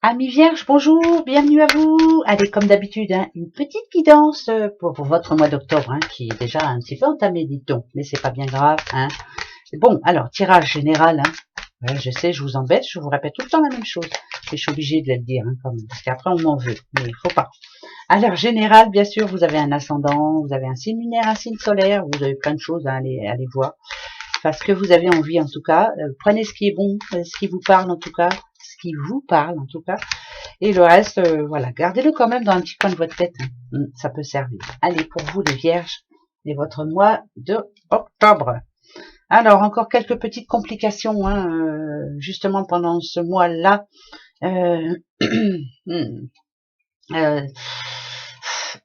Amis vierges, bonjour, bienvenue à vous. Allez, comme d'habitude, hein, une petite guidance pour votre mois d'octobre, hein, qui est déjà un petit peu entamé, dites-donc, mais c'est pas bien grave. Hein. Bon, alors, tirage général. Hein. Ouais, je sais, je vous embête, je vous répète tout le temps la même chose. Mais je suis obligée de le dire, hein, quand même, parce qu'après on m'en veut, mais il faut pas. Alors, général, bien sûr, vous avez un ascendant, vous avez un signe lunaire, un signe solaire, vous avez plein de choses à aller voir. Enfin, ce que vous avez envie, en tout cas. Prenez ce qui est bon, ce qui vous parle, en tout cas. Ce qui vous parle, en tout cas. Et le reste, voilà, gardez-le quand même dans un petit coin de votre tête. Hein. Ça peut servir. Allez, pour vous les vierges, et votre mois de octobre. Alors, encore quelques petites complications, hein, justement pendant ce mois-là. Euh, euh,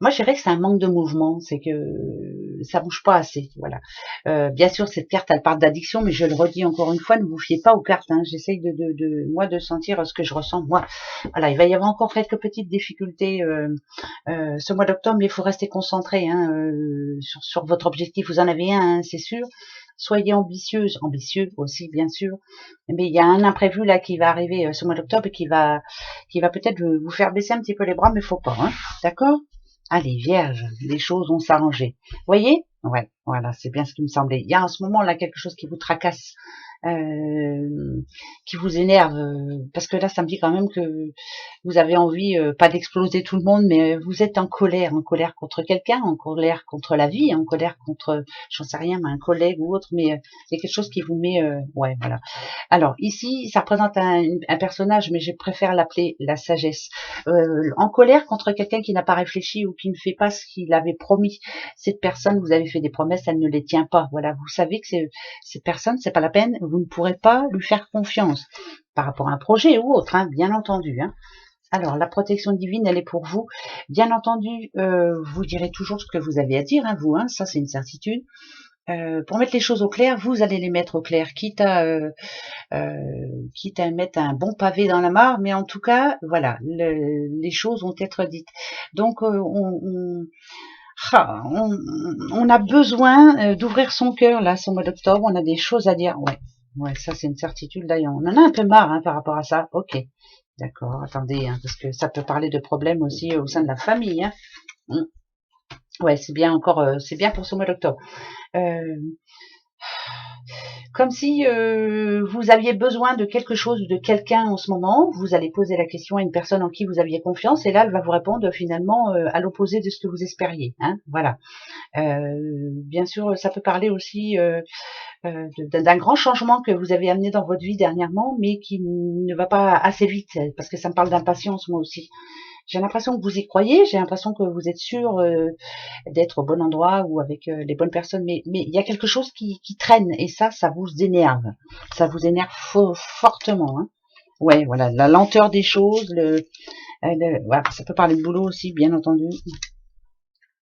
moi, je dirais que c'est un manque de mouvement, c'est que ça bouge pas assez, voilà. Bien sûr, cette carte, elle parle d'addiction, mais je le redis encore une fois, ne vous fiez pas aux cartes. Hein. J'essaye moi, de sentir ce que je ressens. Moi, voilà, il va y avoir encore quelques petites difficultés ce mois d'octobre, mais il faut rester concentré hein, sur votre objectif. Vous en avez un, hein, c'est sûr. Soyez ambitieuse, ambitieux aussi, bien sûr. Mais il y a un imprévu là qui va arriver ce mois d'octobre et qui va peut-être vous faire baisser un petit peu les bras, mais faut pas, hein. D'accord? Allez, vierge, les choses vont s'arranger. Voyez? Ouais, voilà, c'est bien ce qui me semblait. Il y a en ce moment là quelque chose qui vous tracasse, qui vous énerve, parce que là, ça me dit quand même que vous avez envie, pas d'exploser tout le monde, mais vous êtes en colère contre quelqu'un, en colère contre la vie, en colère contre, j'en sais rien, un collègue ou autre, mais c'est quelque chose qui vous met, ouais, voilà. Alors ici, ça représente un personnage, mais je préfère l'appeler la sagesse. En colère contre quelqu'un qui n'a pas réfléchi ou qui ne fait pas ce qu'il avait promis. Cette personne, vous avez fait des promesses, elle ne les tient pas. Voilà, vous savez que cette personne, c'est pas la peine, vous ne pourrez pas lui faire confiance par rapport à un projet ou autre, hein, bien entendu. Hein. Alors, la protection divine, elle est pour vous. Bien entendu, vous direz toujours ce que vous avez à dire, hein, vous, hein, ça c'est une certitude. Pour mettre les choses au clair, vous allez les mettre au clair, quitte à mettre un bon pavé dans la mare, mais en tout cas, voilà, les choses vont être dites. Donc, on a besoin d'ouvrir son cœur, là, ce mois d'octobre, on a des choses à dire. Ouais, ouais, ça c'est une certitude, là, on en a un peu marre hein, par rapport à ça. Ok, d'accord, attendez, hein, parce que ça peut parler de problèmes aussi au sein de la famille. Hein. Ouais, c'est bien encore, c'est bien pour ce mois d'octobre. Euh, Comme si vous aviez besoin de quelque chose ou de quelqu'un en ce moment, vous allez poser la question à une personne en qui vous aviez confiance et là elle va vous répondre finalement à l'opposé de ce que vous espériez. Hein, voilà. Bien sûr, ça peut parler aussi d'un grand changement que vous avez amené dans votre vie dernièrement, mais qui ne va pas assez vite, parce que ça me parle d'impatience moi aussi. J'ai l'impression que vous y croyez, j'ai l'impression que vous êtes sûr d'être au bon endroit ou avec les bonnes personnes, mais il y a quelque chose qui traîne et ça vous énerve. Ça vous énerve fortement. Hein. Ouais, voilà, la lenteur des choses, voilà, ça peut parler de boulot aussi, bien entendu.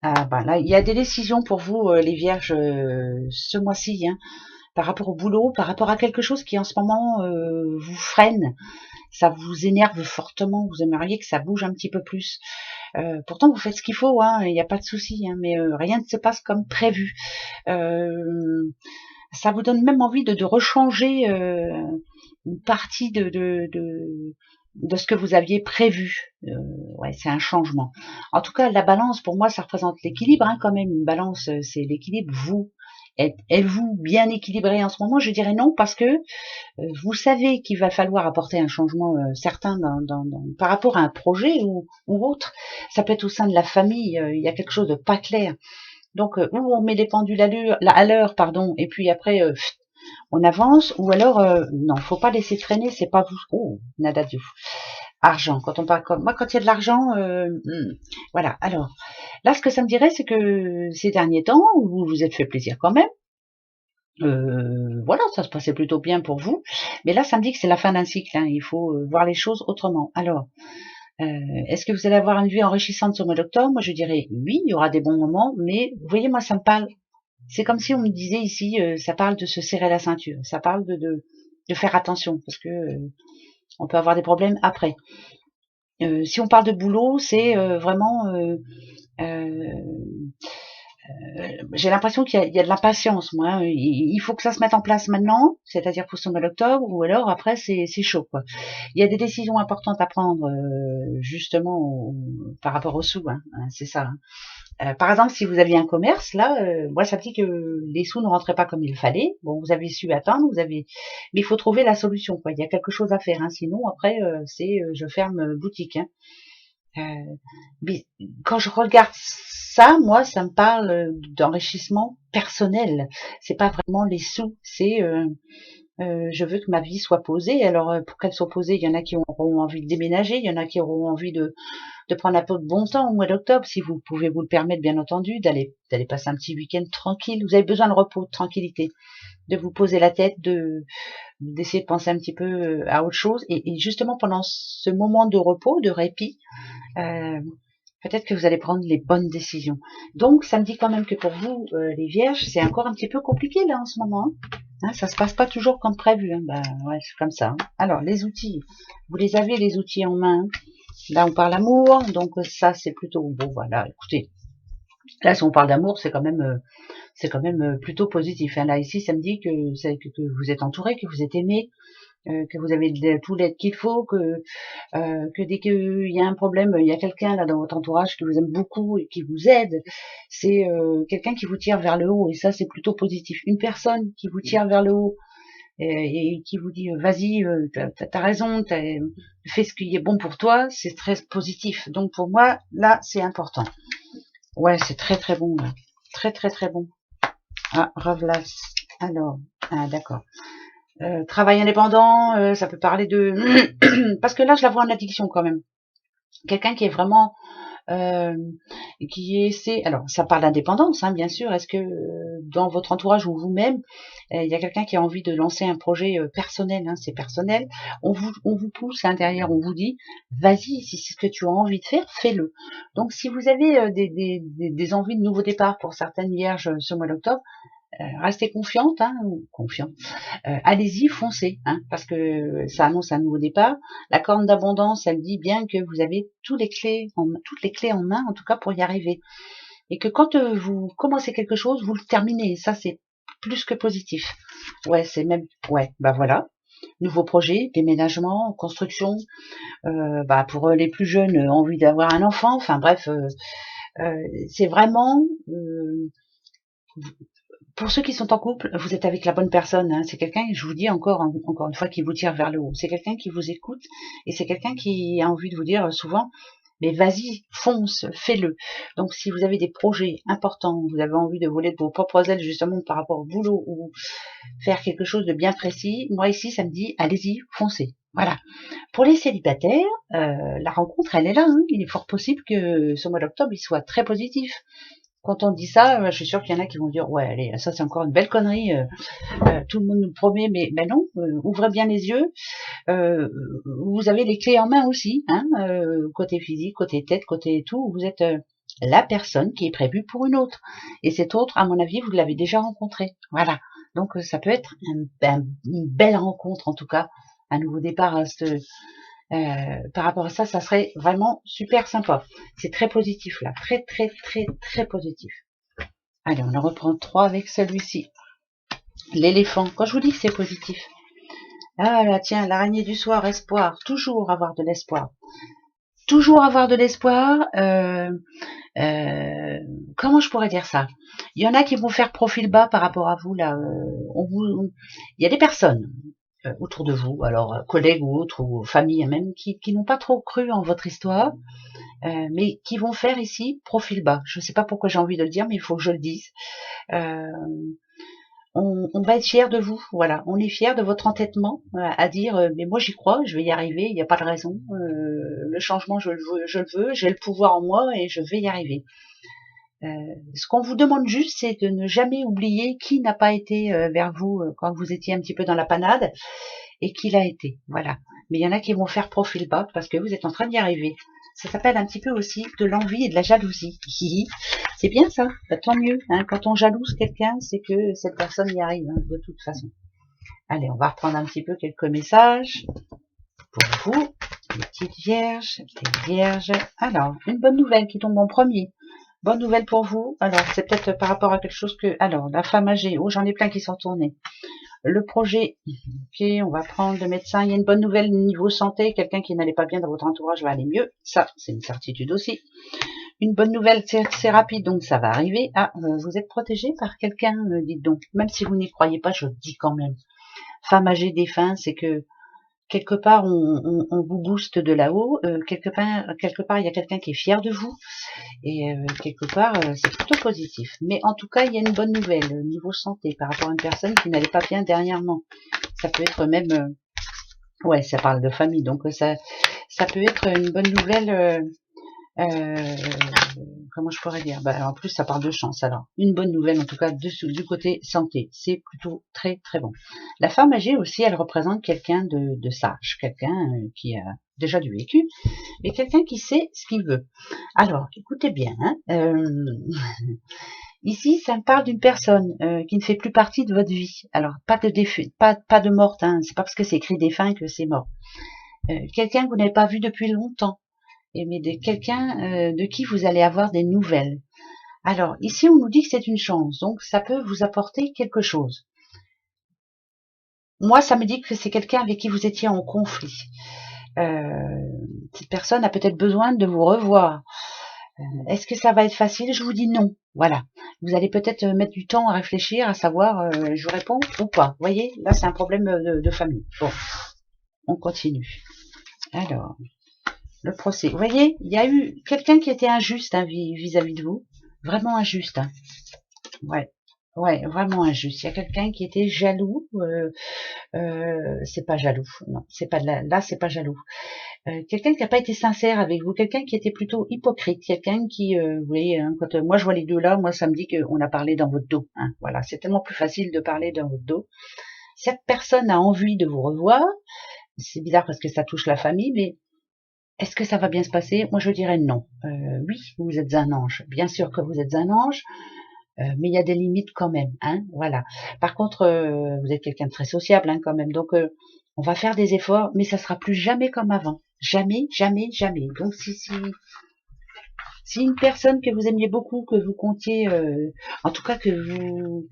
Ah, ben là, il y a des décisions pour vous, les vierges, ce mois-ci, hein, par rapport au boulot, par rapport à quelque chose qui en ce moment vous freine, ça vous énerve fortement, vous aimeriez que ça bouge un petit peu plus. Pourtant, vous faites ce qu'il faut, hein, il n'y a pas de souci, hein, mais rien ne se passe comme prévu. Euh, Ça vous donne même envie de rechanger une partie de ce que vous aviez prévu. Ouais, c'est un changement. En tout cas, la balance, pour moi, ça représente l'équilibre, hein, quand même. Une balance, c'est l'équilibre. Vous, êtes-vous bien équilibré en ce moment? Je dirais non, parce que vous savez qu'il va falloir apporter un changement certain par rapport à un projet ou autre. Ça peut être au sein de la famille, il y a quelque chose de pas clair. Donc, ou on met les pendules à l'heure, pardon, et puis après, on avance, ou alors, non, faut pas laisser traîner, c'est pas vous. Oh, nada du tout. Argent, quand on parle comme moi, quand il y a de l'argent, voilà. Alors, là, ce que ça me dirait, c'est que ces derniers temps, vous vous êtes fait plaisir quand même. Voilà, ça se passait plutôt bien pour vous. Mais là, ça me dit que c'est la fin d'un cycle. Hein, il faut voir les choses autrement. Alors, est-ce que vous allez avoir une vie enrichissante ce mois d'octobre? Moi, je dirais oui, il y aura des bons moments, mais vous voyez, moi, ça me parle. C'est comme si on me disait ici, ça parle de se serrer la ceinture, ça parle de faire attention, parce que on peut avoir des problèmes après. Si on parle de boulot, c'est vraiment J'ai l'impression qu'il y a de l'impatience, moi, hein. Il faut que ça se mette en place maintenant, c'est-à-dire pour ce mois d'octobre, ou alors après c'est chaud, quoi. Il y a des décisions importantes à prendre, justement, par rapport aux sous, hein, c'est ça, hein. Par exemple, si vous aviez un commerce, là, moi ça me dit que les sous ne rentraient pas comme il fallait. Bon, vous avez su attendre, mais il faut trouver la solution, quoi. Il y a quelque chose à faire, hein. Sinon après c'est je ferme boutique, hein. Mais quand je regarde ça, moi, ça me parle d'enrichissement personnel. C'est pas vraiment les sous, c'est je veux que ma vie soit posée. Alors pour qu'elle soit posée, il y en a qui auront envie de déménager, il y en a qui auront envie de prendre un peu de bon temps au mois d'octobre, si vous pouvez vous le permettre, bien entendu, d'aller passer un petit week-end tranquille. Vous avez besoin de repos, de tranquillité, de vous poser la tête, d'essayer de penser un petit peu à autre chose. Et justement pendant ce moment de repos, de répit, euh, peut-être que vous allez prendre les bonnes décisions. Donc, ça me dit quand même que pour vous, les vierges, c'est encore un petit peu compliqué là en ce moment, hein. Ça se passe pas toujours comme prévu, hein. Ben, ouais, c'est comme ça, hein. Alors, les outils, vous les avez, les outils en main. Là, on parle amour, donc ça, c'est plutôt bon. Voilà, écoutez, là, si on parle d'amour, c'est quand même plutôt positif, hein. Là, ici, ça me dit que vous êtes entouré, que vous êtes aimé, que vous avez tout l'aide qu'il faut, que dès qu'il y a un problème, il y a quelqu'un là dans votre entourage qui vous aime beaucoup et qui vous aide. C'est quelqu'un qui vous tire vers le haut, et ça c'est plutôt positif. Une personne qui vous tire vers le haut et qui vous dit vas-y, t'as raison, fais ce qui est bon pour toi, c'est très positif. Donc pour moi là c'est important. Ouais, c'est très très bon, là. Très très très bon. Ah, Ravlas. Alors, ah d'accord. Travail indépendant, ça peut parler de parce que là je la vois en addiction quand même. Quelqu'un qui est vraiment euh, qui essaie. Alors ça parle d'indépendance, hein, bien sûr. Est-ce que dans votre entourage ou vous-même, il y a quelqu'un qui a envie de lancer un projet personnel, hein, c'est personnel. On vous pousse à l'intérieur, on vous dit vas-y, si c'est ce que tu as envie de faire, fais-le. Donc si vous avez des envies de nouveau départ pour certaines vierges ce mois d'octobre, restez confiante, hein, ou confiant. Allez-y, foncez, hein, parce que ça annonce un nouveau départ. La corne d'abondance, elle dit bien que vous avez toutes les clés en main, en tout cas pour y arriver. Et que quand vous commencez quelque chose, vous le terminez. Et ça, c'est plus que positif. Ouais, c'est même, ouais, bah voilà. Nouveau projet, déménagement, construction. Bah pour les plus jeunes, envie d'avoir un enfant. Enfin bref, c'est vraiment pour ceux qui sont en couple, vous êtes avec la bonne personne, hein. C'est quelqu'un, je vous dis encore une fois, qui vous tire vers le haut. C'est quelqu'un qui vous écoute et c'est quelqu'un qui a envie de vous dire souvent, mais vas-y, fonce, fais-le. Donc si vous avez des projets importants, vous avez envie de voler de vos propres ailes justement par rapport au boulot ou faire quelque chose de bien précis, moi ici ça me dit, allez-y, foncez. Voilà. Pour les célibataires, la rencontre, elle est là, hein. Il est fort possible que ce mois d'octobre, il soit très positif. Quand on dit ça, je suis sûre qu'il y en a qui vont dire ouais allez, ça c'est encore une belle connerie, tout le monde nous le promet, mais ben non, ouvrez bien les yeux, vous avez les clés en main aussi, hein, côté physique, côté tête, côté tout, vous êtes la personne qui est prévue pour une autre, et cette autre, à mon avis, vous l'avez déjà rencontrée, voilà, donc ça peut être une belle rencontre en tout cas, un nouveau départ à par rapport à ça, ça serait vraiment super sympa. C'est très positif là, très très très très positif. Allez, on en reprend 3 avec celui-ci. L'éléphant. Quand je vous dis que c'est positif. Ah là, tiens, l'araignée du soir, espoir. Toujours avoir de l'espoir. Toujours avoir de l'espoir. Comment je pourrais dire ça? Il y en a qui vont faire profil bas par rapport à vous là. Il y a des personnes autour de vous, alors collègues ou autres, ou famille même, qui n'ont pas trop cru en votre histoire, mais qui vont faire ici profil bas. Je ne sais pas pourquoi j'ai envie de le dire, mais il faut que je le dise. Euh, on va être fiers de vous, voilà. On est fiers de votre entêtement à dire, mais moi j'y crois, je vais y arriver, il n'y a pas de raison. Le changement, je le veux, j'ai le pouvoir en moi et je vais y arriver. Ce qu'on vous demande juste, c'est de ne jamais oublier qui n'a pas été vers vous quand vous étiez un petit peu dans la panade et qui l'a été. Voilà. Mais il y en a qui vont faire profil bas parce que vous êtes en train d'y arriver. Ça s'appelle un petit peu aussi de l'envie et de la jalousie. C'est bien ça, bah, tant mieux. Hein. Quand on jalouse quelqu'un, c'est que cette personne y arrive, hein, de toute façon. Allez, on va reprendre un petit peu quelques messages pour vous, les petites vierges, les vierges. Alors, une bonne nouvelle qui tombe en premier. Bonne nouvelle pour vous. Alors, c'est peut-être par rapport à quelque chose que... Alors, la femme âgée. Oh, j'en ai plein qui sont tournés. Le projet. Ok, on va prendre le médecin. Il y a une bonne nouvelle niveau santé. Quelqu'un qui n'allait pas bien dans votre entourage va aller mieux. Ça, c'est une certitude aussi. Une bonne nouvelle, c'est rapide, donc ça va arriver. Ah, vous êtes protégé par quelqu'un, dites donc. Même si vous n'y croyez pas, je le dis quand même. Femme âgée défunt, c'est que quelque part, on vous booste de là-haut. Quelque part, il y a quelqu'un qui est fier de vous. Et quelque part, c'est plutôt positif. Mais en tout cas, il y a une bonne nouvelle niveau santé par rapport à une personne qui n'allait pas bien dernièrement. Ça peut être même... ouais, ça parle de famille, donc ça peut être une bonne nouvelle... comment je pourrais dire, en plus ça parle de chance, alors une bonne nouvelle en tout cas du côté santé, c'est plutôt très très bon. La femme âgée aussi, elle représente quelqu'un de sage, quelqu'un qui a déjà du vécu, et quelqu'un qui sait ce qu'il veut. Alors écoutez bien, ici ça me parle d'une personne qui ne fait plus partie de votre vie. Alors pas de défunt, pas de morte, c'est pas parce que c'est écrit défunt que c'est mort. Quelqu'un que vous n'avez pas vu depuis longtemps, mais de quelqu'un de qui vous allez avoir des nouvelles. Alors, ici, on nous dit que c'est une chance, donc ça peut vous apporter quelque chose. Moi, ça me dit que c'est quelqu'un avec qui vous étiez en conflit. Cette personne a peut-être besoin de vous revoir. Est-ce que ça va être facile? Je vous dis non. Voilà. Vous allez peut-être mettre du temps à réfléchir, à savoir, je réponds ou pas. Vous voyez, là, c'est un problème de famille. Bon, on continue. Alors... le procès. Vous voyez, il y a eu quelqu'un qui était injuste vis-à-vis de vous. Vraiment injuste. Ouais. Ouais, vraiment injuste. Il y a quelqu'un qui était jaloux. C'est pas jaloux. Non, c'est pas là, c'est pas jaloux. Quelqu'un qui n'a pas été sincère avec vous. Quelqu'un qui était plutôt hypocrite. Quelqu'un qui, vous voyez, quand moi je vois les deux là, moi ça me dit qu'on a parlé dans votre dos. Voilà, c'est tellement plus facile de parler dans votre dos. Cette personne a envie de vous revoir. C'est bizarre parce que ça touche la famille, mais est-ce que ça va bien se passer? Moi, je dirais non. Oui, vous êtes un ange. Bien sûr que vous êtes un ange, mais il y a des limites quand même. Voilà. Par contre, vous êtes quelqu'un de très sociable quand même. Donc, on va faire des efforts, mais ça sera plus jamais comme avant. Jamais, jamais, jamais. Donc, si une personne que vous aimiez beaucoup, que vous comptiez, en tout cas que vous...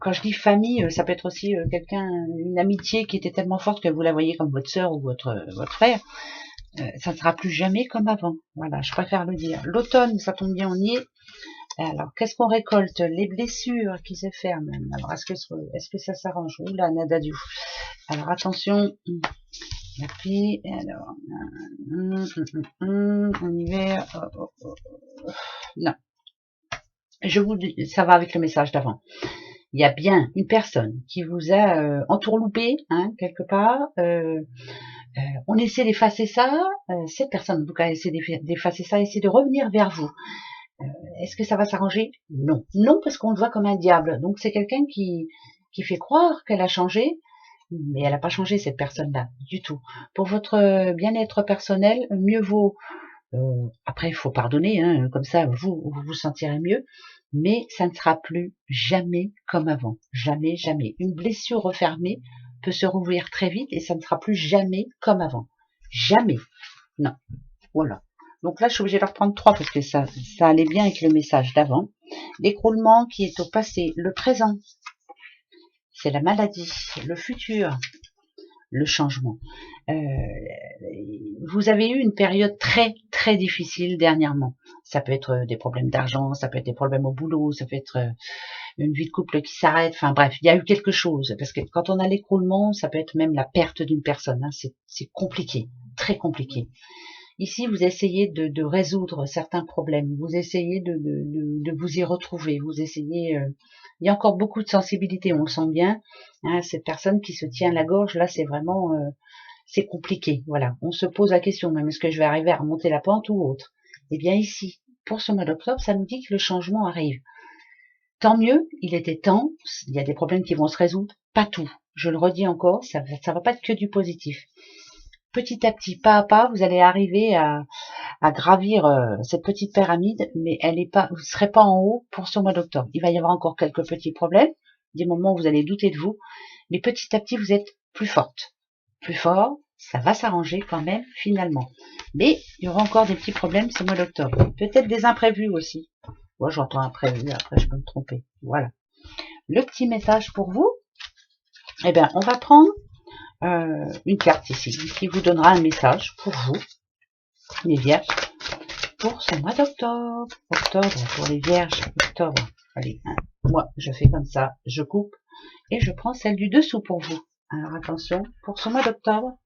quand je dis famille, ça peut être aussi quelqu'un, une amitié qui était tellement forte que vous la voyez comme votre sœur ou votre frère. Ça ne sera plus jamais comme avant. Voilà, je préfère le dire. L'automne, ça tombe bien, on y est. Alors, qu'est-ce qu'on récolte? Les blessures qui se ferment. Alors, est-ce que ça s'arrange? Oula, nadadiou. Alors, attention. La pluie, alors... en hiver... non. Je vous dis, ça va avec le message d'avant. Il y a bien une personne qui vous a entourloupé, quelque part. On essaie d'effacer ça. Cette personne, en tout cas, essaie d'effacer ça, essaie de revenir vers vous. Est-ce que ça va s'arranger? Non. Non, parce qu'on le voit comme un diable. Donc, c'est quelqu'un qui fait croire qu'elle a changé, mais elle n'a pas changé, cette personne-là, du tout. Pour votre bien-être personnel, mieux vaut... après, il faut pardonner, comme ça, vous vous sentirez mieux. Mais ça ne sera plus jamais comme avant. Jamais, jamais. Une blessure refermée peut se rouvrir très vite et ça ne sera plus jamais comme avant. Jamais. Non. Voilà. Donc là, je suis obligée de reprendre 3 parce que ça allait bien avec le message d'avant. L'écroulement qui est au passé. Le présent, c'est la maladie. Le futur, le changement. Vous avez eu une période très très difficile dernièrement. Ça peut être des problèmes d'argent, ça peut être des problèmes au boulot, ça peut être une vie de couple qui s'arrête. Enfin bref, il y a eu quelque chose. Parce que quand on a l'écroulement, ça peut être même la perte d'une personne. C'est compliqué, très compliqué. Ici, vous essayez de résoudre certains problèmes. Vous essayez de vous y retrouver. Vous essayez... il y a encore beaucoup de sensibilité, on le sent bien. Cette personne qui se tient la gorge, là, c'est vraiment... c'est compliqué, voilà. On se pose la question, même est-ce que je vais arriver à remonter la pente ou autre? Eh bien ici, pour ce mois d'octobre, ça nous dit que le changement arrive. Tant mieux, il était temps, il y a des problèmes qui vont se résoudre, pas tout. Je le redis encore, ça va pas être que du positif. Petit à petit, pas à pas, vous allez arriver à gravir cette petite pyramide, mais vous ne serez pas en haut pour ce mois d'octobre. Il va y avoir encore quelques petits problèmes, des moments où vous allez douter de vous, mais petit à petit, vous êtes plus forte. Plus fort, ça va s'arranger quand même finalement. Mais il y aura encore des petits problèmes ce mois d'octobre. Peut-être des imprévus aussi. Moi, j'entends imprévu, après je peux me tromper. Voilà. Le petit message pour vous, eh bien, on va prendre une carte ici qui vous donnera un message pour vous, les vierges, pour ce mois d'octobre. Octobre, pour les vierges, octobre. Allez, hein, moi, je fais comme ça, je coupe et je prends celle du dessous pour vous. Alors attention, pour ce mois d'octobre,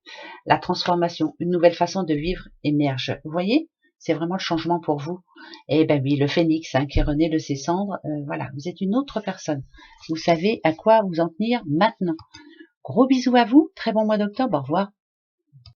la transformation, une nouvelle façon de vivre émerge. Vous voyez, c'est vraiment le changement pour vous. Et ben oui, le phénix hein, qui renaît de ses cendres, voilà, vous êtes une autre personne. Vous savez à quoi vous en tenir maintenant. Gros bisous à vous, très bon mois d'octobre, au revoir.